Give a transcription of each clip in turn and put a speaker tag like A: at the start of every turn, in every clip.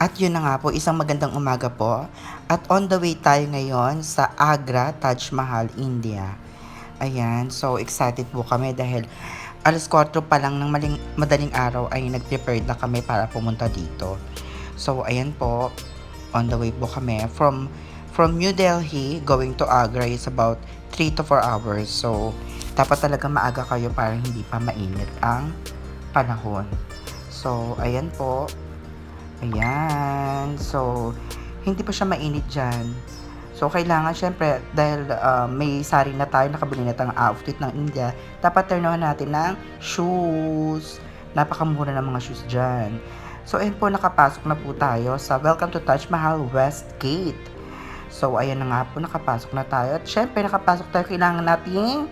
A: At yun na nga po, isang magandang umaga po. At on the way tayo ngayon sa Agra, Taj Mahal, India. Ayan, so excited po kami dahil alas 4 pa lang ng madaling araw ay nag-prepared na kami para pumunta dito. So ayan po, on the way po kami from New Delhi going to Agra is about 3 to 4 hours. So dapat talaga maaga kayo para hindi pa mainit ang panahon. So ayan po, ayan. So, hindi pa siya mainit dyan. So, kailangan syempre, dahil may sari na tayo, nakabili na tayo ng outfit ng India, dapat turnuhan natin ng shoes. Napakamura ng mga shoes dyan. So, ayun po, nakapasok na po tayo sa Welcome to Taj Mahal West Gate. So, ayan na nga po, nakapasok na tayo. At syempre, nakapasok tayo, kailangan nating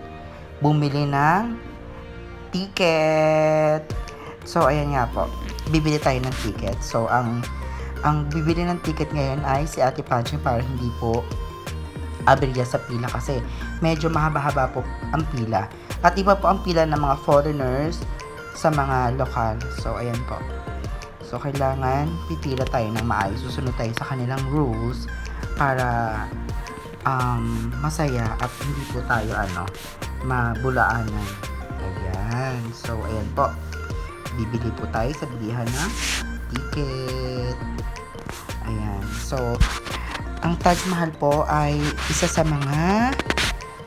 A: bumili ng ticket. So, ayan nga po, bibili tayo ng ticket. So, ang bibili ng ticket ngayon ay si Ate Panching para hindi po aberya sa pila kasi medyo mahaba-haba po ang pila. At iba po ang pila ng mga foreigners sa mga lokal. So, ayan po. So, kailangan pipila tayo ng maayos. Susunod tayo sa kanilang rules para masaya at hindi po tayo mabulaanan. Ayan. So, ayan po. Bibili po tayo sa bilihan ng ticket. Ayan. So, ang Taj Mahal po ay isa sa mga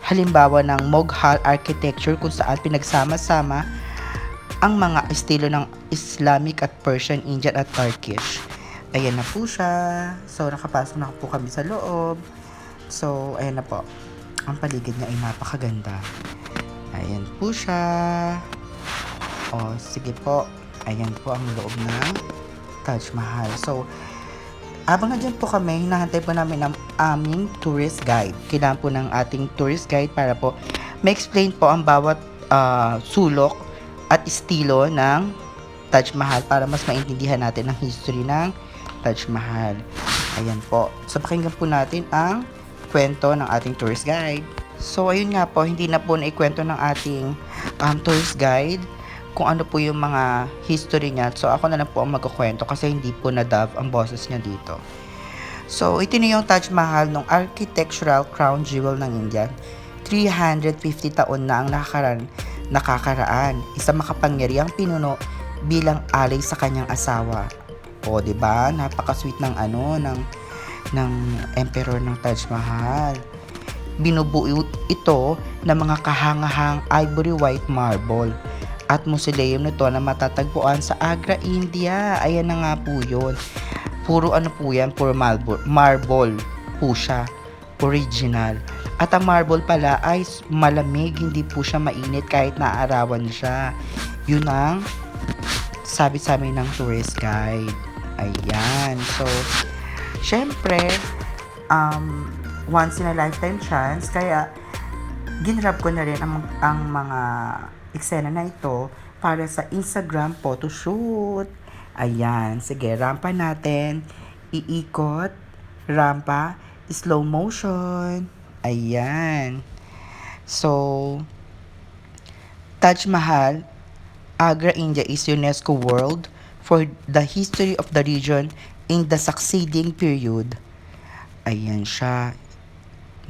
A: halimbawa ng Mughal architecture kung saan pinagsama-sama ang mga estilo ng Islamic at Persian, Indian at Turkish. Ayan na po siya. So, nakapasok na po kami sa loob. So, ayan na po. Ang paligid niya ay napakaganda. Ayan po siya. O, sige po. Ayan po ang loob ng Taj Mahal. So, abang dyan po kami, hinahantay po namin ang aming tourist guide. Kailangan po ng ating tourist guide para po ma-explain po ang bawat sulok at estilo ng Taj Mahal para mas maintindihan natin ang history ng Taj Mahal. Ayan po. So, pakinggan po natin ang kwento ng ating tourist guide. So, ayun nga po, hindi na po naikwento ng ating tourist guide kung ano po yung mga history niya. So, ako na lang po ang magkukwento kasi hindi po na-dub ang boses niya dito. So, ito na yung Taj Mahal ng architectural crown jewel ng India. 350 taon na ang nakakaraan. Isang makapangyarihang pinuno bilang alay sa kanyang asawa. O, 'di ba? Napaka-sweet ng ng emperor ng Taj Mahal. Binubuo ito ng mga kahangahang ivory white marble at mausoleum nito na matatagpuan sa Agra, India. Ayan na nga po yun. Puro po yan, puro marble po siya. Original. At ang marble pala ay malamig, hindi po siya mainit kahit naarawan siya. Yun ang sabi sa amin ng tourist guide. Ayan. So, syempre, once in a lifetime chance, kaya ginrab ko na rin ang mga eksena na ito para sa Instagram photoshoot. Ayan, sige, rampa natin. Iikot, rampa, slow motion. Ayan. So, Taj Mahal, Agra, India is UNESCO World for the history of the region in the succeeding period. Ayan siya.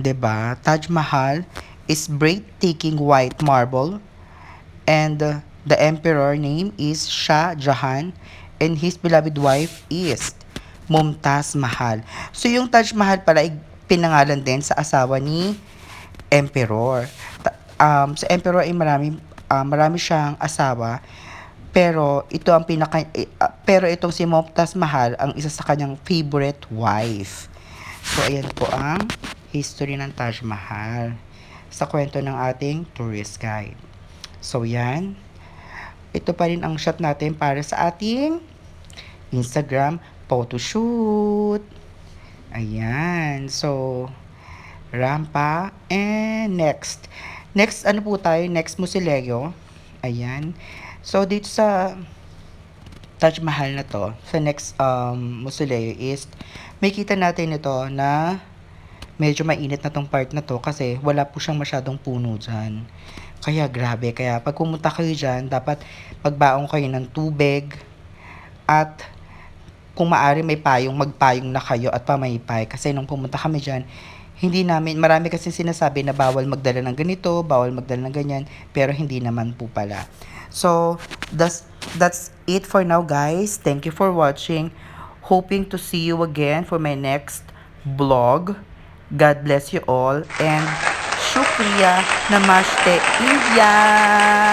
A: 'Di ba? Taj Mahal is breathtaking white marble and the emperor name is Shah Jahan and his beloved wife is Mumtaz Mahal. So yung Taj Mahal pala ay pinangalan din sa asawa ni emperor. Sa emperor ay marami siyang asawa, pero pero itong si Mumtaz Mahal ang isa sa kanyang favorite wife. So ayan po ang history ng Taj Mahal sa kwento ng ating tourist guide. So, yan. Ito pa rin ang shot natin para sa ating Instagram photoshoot. Ayan. So, rampa. And next. Next, ano po tayo? Next, Musileo. Ayan. So, dito sa Taj Mahal na to, sa next Musileo is, may kita natin ito na medyo mainit na tong part na to kasi wala po siyang masyadong puno dyan. Kaya grabe, kaya pag pumunta kayo dyan, dapat magbaong kayo ng tubig at kung maaari may payong, magpayong na kayo at pamaypay. Kasi nung pumunta kami dyan, hindi namin, marami kasi sinasabi na bawal magdala ng ganito, bawal magdala ng ganyan, pero hindi naman po pala. So, that's it for now, guys. Thank you for watching. Hoping to see you again for my next vlog. God bless you all and shukriya, namaste, India!